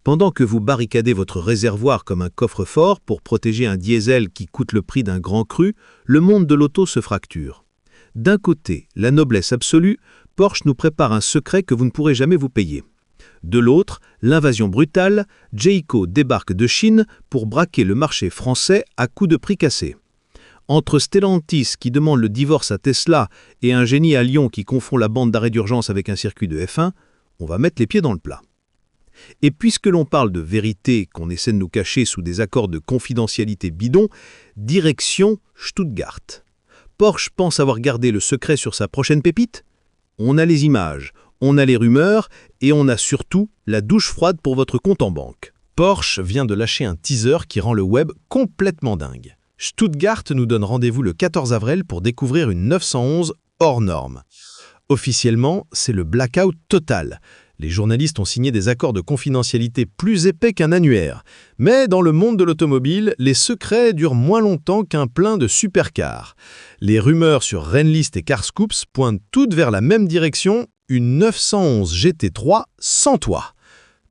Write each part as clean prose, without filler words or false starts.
Pendant que vous barricadez votre réservoir comme un coffre-fort pour protéger un diesel qui coûte le prix d'un grand cru, le monde de l'auto se fracture. D'un côté, la noblesse absolue, Porsche nous prépare un secret que vous ne pourrez jamais vous payer. De l'autre, l'invasion brutale, Jayco débarque de Chine pour braquer le marché français à coups de prix cassés. Entre Stellantis qui demande le divorce à Tesla et un génie à Lyon qui confond la bande d'arrêt d'urgence avec un circuit de F1, on va mettre les pieds dans le plat. Et puisque l'on parle de vérité qu'on essaie de nous cacher sous des accords de confidentialité bidons, direction Stuttgart. Porsche pense avoir gardé le secret sur sa prochaine pépite? On a les images, on a les rumeurs et on a surtout la douche froide pour votre compte en banque. Porsche vient de lâcher un teaser qui rend le web complètement dingue. Stuttgart nous donne rendez-vous le 14 avril pour découvrir une 911 hors norme. Officiellement, c'est le blackout total. Les journalistes ont signé des accords de confidentialité plus épais qu'un annuaire. Mais dans le monde de l'automobile, les secrets durent moins longtemps qu'un plein de supercars. Les rumeurs sur Rennlist et Carscoops pointent toutes vers la même direction, une 911 GT3 sans toit.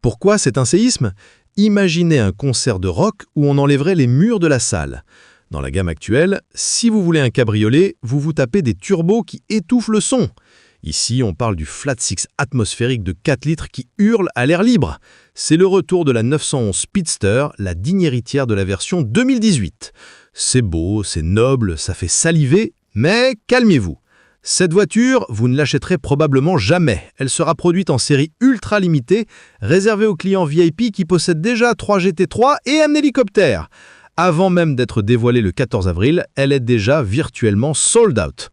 Pourquoi c'est un séisme? Imaginez un concert de rock où on enlèverait les murs de la salle. Dans la gamme actuelle, si vous voulez un cabriolet, vous vous tapez des turbos qui étouffent le son. Ici, on parle du flat six atmosphérique de 4 litres qui hurle à l'air libre. C'est le retour de la 911 Speedster, la digne héritière de la version 2018. C'est beau, c'est noble, ça fait saliver, mais calmez-vous. Cette voiture, vous ne l'achèterez probablement jamais. Elle sera produite en série ultra limitée, réservée aux clients VIP qui possèdent déjà 3 GT3 et un hélicoptère. Avant même d'être dévoilée le 14 avril, elle est déjà virtuellement sold out.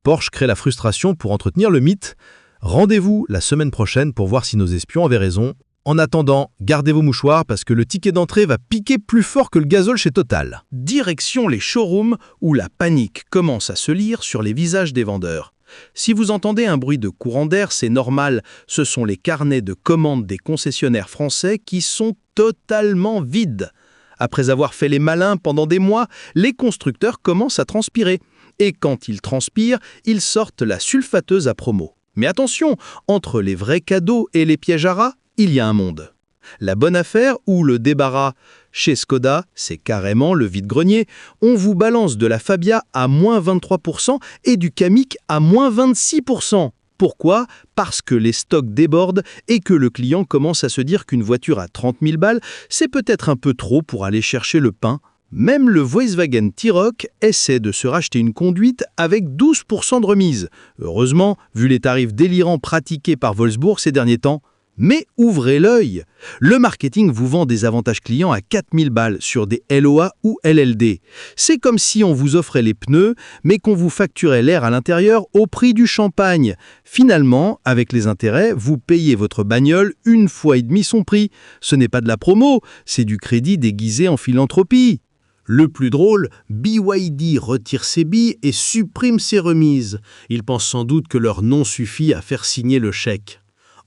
Porsche crée la frustration pour entretenir le mythe. Rendez-vous la semaine prochaine pour voir si nos espions avaient raison. En attendant, gardez vos mouchoirs parce que le ticket d'entrée va piquer plus fort que le gazole chez Total. Direction les showrooms où la panique commence à se lire sur les visages des vendeurs. Si vous entendez un bruit de courant d'air, c'est normal, ce sont les carnets de commandes des concessionnaires français qui sont totalement vides. Après avoir fait les malins pendant des mois, les constructeurs commencent à transpirer. Et quand ils transpirent, ils sortent la sulfateuse à promo. Mais attention, entre les vrais cadeaux et les pièges à rats, il y a un monde. La bonne affaire ou le débarras? Chez Skoda, c'est carrément le vide-grenier. On vous balance de la Fabia à moins 23% et du Kamiq à moins 26%. Pourquoi? Parce que les stocks débordent et que le client commence à se dire qu'une voiture à 30 000 balles, c'est peut-être un peu trop pour aller chercher le pain. Même le Volkswagen T-Roc essaie de se racheter une conduite avec 12% de remise. Heureusement, vu les tarifs délirants pratiqués par Wolfsburg ces derniers temps. Mais ouvrez l'œil! Le marketing vous vend des avantages clients à 4000 balles sur des LOA ou LLD. C'est comme si on vous offrait les pneus, mais qu'on vous facturait l'air à l'intérieur au prix du champagne. Finalement, avec les intérêts, vous payez votre bagnole 1,5 fois son prix. Ce n'est pas de la promo, c'est du crédit déguisé en philanthropie. Le plus drôle, BYD retire ses billes et supprime ses remises. Ils pensent sans doute que leur nom suffit à faire signer le chèque.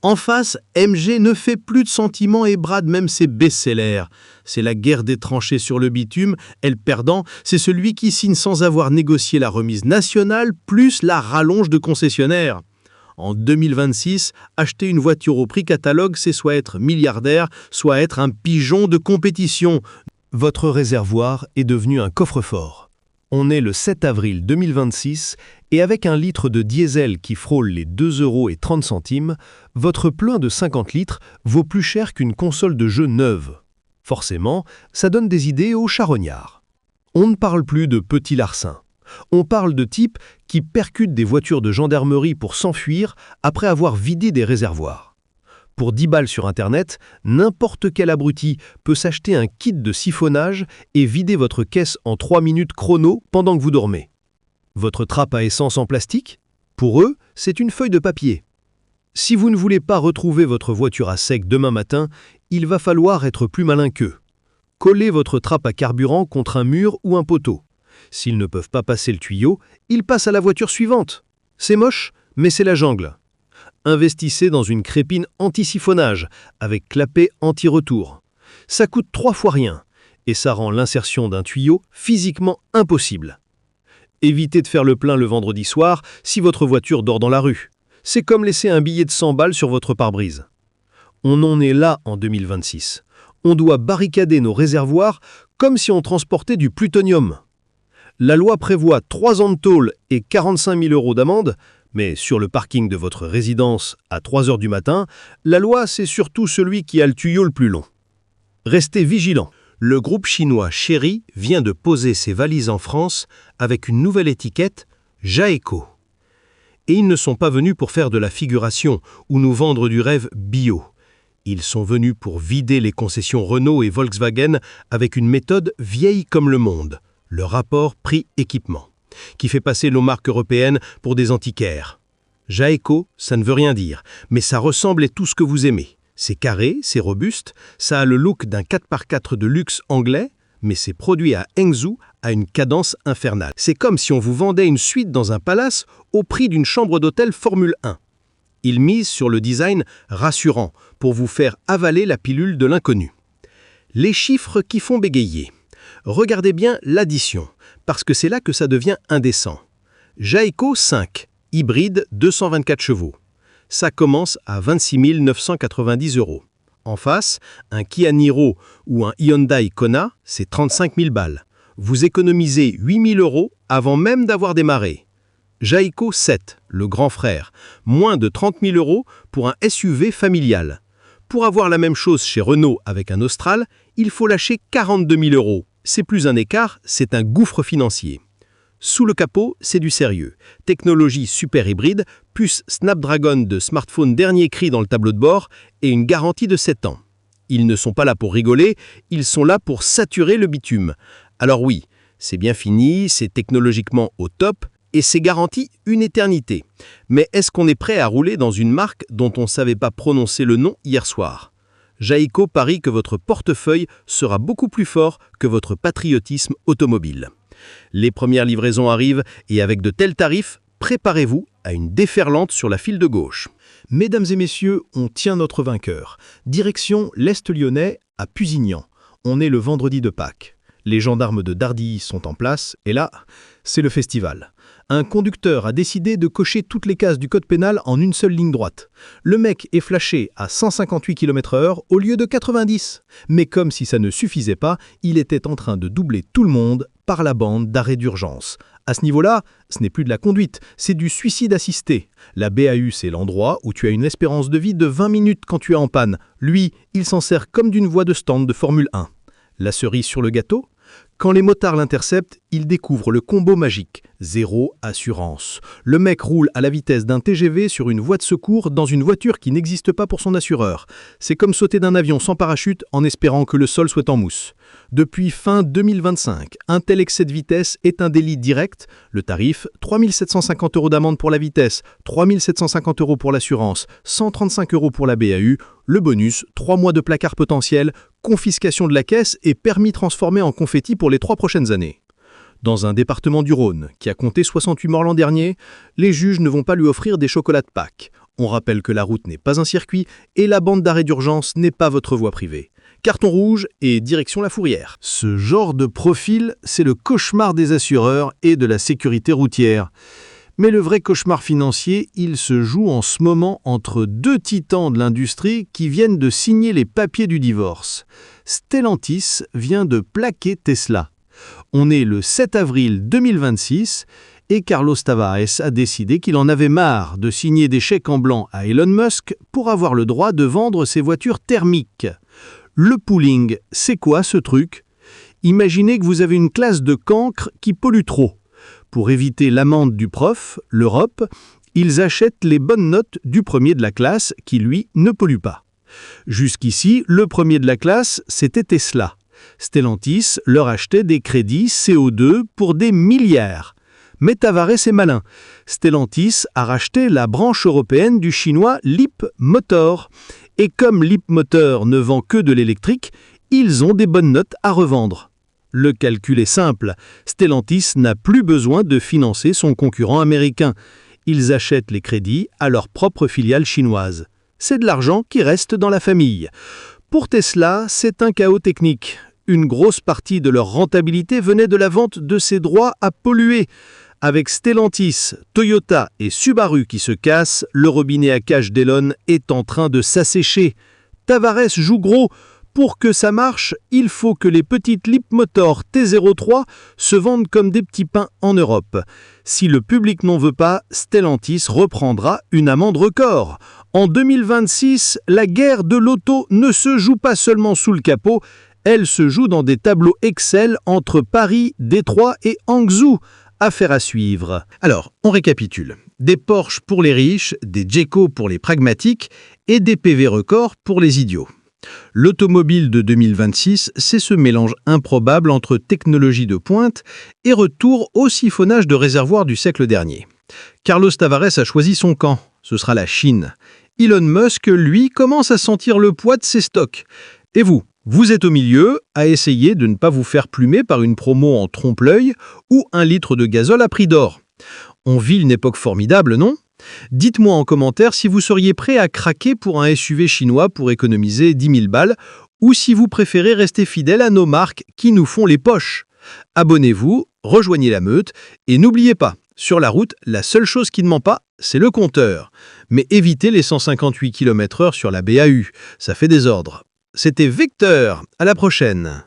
En face, MG ne fait plus de sentiments et brade même ses best-sellers. C'est la guerre des tranchées sur le bitume, et le perdant, c'est celui qui signe sans avoir négocié la remise nationale plus la rallonge de concessionnaire. En 2026, acheter une voiture au prix catalogue, c'est soit être milliardaire, soit être un pigeon de compétition. Votre réservoir est devenu un coffre-fort. On est le 7 avril 2026 et avec un litre de diesel qui frôle les 2,30 €, votre plein de 50 litres vaut plus cher qu'une console de jeu neuve. Forcément, ça donne des idées aux charognards. On ne parle plus de petits larcins. On parle de types qui percutent des voitures de gendarmerie pour s'enfuir après avoir vidé des réservoirs. Pour 10 balles sur Internet, n'importe quel abruti peut s'acheter un kit de siphonnage et vider votre caisse en 3 minutes chrono pendant que vous dormez. Votre trappe à essence en plastique? Pour eux, c'est une feuille de papier. Si vous ne voulez pas retrouver votre voiture à sec demain matin, il va falloir être plus malin qu'eux. Collez votre trappe à carburant contre un mur ou un poteau. S'ils ne peuvent pas passer le tuyau, ils passent à la voiture suivante. C'est moche, mais c'est la jungle. Investissez dans une crépine anti-siphonnage avec clapet anti-retour. Ça coûte 3 fois rien et ça rend l'insertion d'un tuyau physiquement impossible. Évitez de faire le plein le vendredi soir si votre voiture dort dans la rue. C'est comme laisser un billet de 100 balles sur votre pare-brise. On en est là en 2026. On doit barricader nos réservoirs comme si on transportait du plutonium. La loi prévoit 3 ans de tôle et 45 000 € d'amende, mais sur le parking de votre résidence à 3 heures du matin, la loi, c'est surtout celui qui a le tuyau le plus long. Restez vigilants. Le groupe chinois Chery vient de poser ses valises en France avec une nouvelle étiquette, Jaeco. Et ils ne sont pas venus pour faire de la figuration ou nous vendre du rêve bio. Ils sont venus pour vider les concessions Renault et Volkswagen avec une méthode vieille comme le monde, le rapport prix-équipement, qui fait passer nos marques européennes pour des antiquaires. Jaeco, ça ne veut rien dire, mais ça ressemble à tout ce que vous aimez. C'est carré, c'est robuste, ça a le look d'un 4x4 de luxe anglais, mais c'est produit à Hangzhou à une cadence infernale. C'est comme si on vous vendait une suite dans un palace au prix d'une chambre d'hôtel Formule 1. Ils misent sur le design rassurant pour vous faire avaler la pilule de l'inconnu. Les chiffres qui font bégayer. Regardez bien l'addition, parce que c'est là que ça devient indécent. Jaeco 5, hybride 224 chevaux. Ça commence à 26 990 €. En face, un Kia Niro ou un Hyundai Kona, c'est 35 000 balles. Vous économisez 8 000 € avant même d'avoir démarré. Jaeco 7, le grand frère, moins de 30 000 € pour un SUV familial. Pour avoir la même chose chez Renault avec un Austral, il faut lâcher 42 000 €. C'est plus un écart, c'est un gouffre financier. Sous le capot, c'est du sérieux. Technologie super hybride, puce Snapdragon de smartphone dernier cri dans le tableau de bord et une garantie de 7 ans. Ils ne sont pas là pour rigoler, ils sont là pour saturer le bitume. Alors oui, c'est bien fini, c'est technologiquement au top et c'est garanti une éternité. Mais est-ce qu'on est prêt à rouler dans une marque dont on ne savait pas prononcer le nom hier soir ? Jaeco parie que votre portefeuille sera beaucoup plus fort que votre patriotisme automobile. Les premières livraisons arrivent et avec de tels tarifs, préparez-vous à une déferlante sur la file de gauche. Mesdames et messieurs, on tient notre vainqueur. Direction l'Est lyonnais, à Pusignan. On est le vendredi de Pâques. Les gendarmes de Dardilly sont en place et là, c'est le festival. Un conducteur a décidé de cocher toutes les cases du code pénal en une seule ligne droite. Le mec est flashé à 158 km/h au lieu de 90. Mais comme si ça ne suffisait pas, il était en train de doubler tout le monde par la bande d'arrêt d'urgence. À ce niveau-là, ce n'est plus de la conduite, c'est du suicide assisté. La BAU, c'est l'endroit où tu as une espérance de vie de 20 minutes quand tu es en panne. Lui, il s'en sert comme d'une voie de stand de Formule 1. La cerise sur le gâteau ? Quand les motards l'interceptent, ils découvrent le combo magique, zéro assurance. Le mec roule à la vitesse d'un TGV sur une voie de secours dans une voiture qui n'existe pas pour son assureur. C'est comme sauter d'un avion sans parachute en espérant que le sol soit en mousse. Depuis fin 2025, un tel excès de vitesse est un délit direct. Le tarif, 3 750 € d'amende pour la vitesse, 3 750 € pour l'assurance, 135 € pour la BAU. Le bonus, 3 mois de placard potentiel, confiscation de la caisse et permis transformé en confetti pour les 3 prochaines années. Dans un département du Rhône, qui a compté 68 morts l'an dernier, les juges ne vont pas lui offrir des chocolats de Pâques. On rappelle que la route n'est pas un circuit et la bande d'arrêt d'urgence n'est pas votre voie privée. Carton rouge et direction la Fourrière. Ce genre de profil, c'est le cauchemar des assureurs et de la sécurité routière. Mais le vrai cauchemar financier, il se joue en ce moment entre 2 titans de l'industrie qui viennent de signer les papiers du divorce. Stellantis vient de plaquer Tesla. On est le 7 avril 2026 et Carlos Tavares a décidé qu'il en avait marre de signer des chèques en blanc à Elon Musk pour avoir le droit de vendre ses voitures thermiques. Le pooling, c'est quoi ce truc ? Imaginez que vous avez une classe de cancres qui pollue trop. Pour éviter l'amende du prof, l'Europe, ils achètent les bonnes notes du premier de la classe qui, lui, ne pollue pas. Jusqu'ici, le premier de la classe, c'était Tesla. Stellantis leur achetait des crédits CO2 pour des milliards. Mais Tavares est malin. Stellantis a racheté la branche européenne du chinois Leapmotor. Et comme Leapmotor ne vend que de l'électrique, ils ont des bonnes notes à revendre. Le calcul est simple. Stellantis n'a plus besoin de financer son concurrent américain. Ils achètent les crédits à leur propre filiale chinoise. C'est de l'argent qui reste dans la famille. Pour Tesla, c'est un chaos technique. Une grosse partie de leur rentabilité venait de la vente de ces droits à polluer. Avec Stellantis, Toyota et Subaru qui se cassent, le robinet à cash d'Elon est en train de s'assécher. Tavares joue gros. Pour que ça marche, il faut que les petites Leapmotor T03 se vendent comme des petits pains en Europe. Si le public n'en veut pas, Stellantis reprendra une amende record. En 2026, la guerre de l'auto ne se joue pas seulement sous le capot, elle se joue dans des tableaux Excel entre Paris, Détroit et Hangzhou. Affaire à suivre. Alors, on récapitule. Des Porsche pour les riches, des Jeco pour les pragmatiques et des PV records pour les idiots. L'automobile de 2026, c'est ce mélange improbable entre technologie de pointe et retour au siphonnage de réservoirs du siècle dernier. Carlos Tavares a choisi son camp, ce sera la Chine. Elon Musk, lui, commence à sentir le poids de ses stocks. Et vous êtes au milieu, à essayer de ne pas vous faire plumer par une promo en trompe-l'œil ou un litre de gazole à prix d'or. On vit une époque formidable, non ? Dites-moi en commentaire si vous seriez prêt à craquer pour un SUV chinois pour économiser 10 000 balles ou si vous préférez rester fidèle à nos marques qui nous font les poches. Abonnez-vous, rejoignez la meute et n'oubliez pas, sur la route, la seule chose qui ne ment pas, c'est le compteur. Mais évitez les 158 km/h sur la BAU, ça fait désordre. C'était Vecteur, à la prochaine.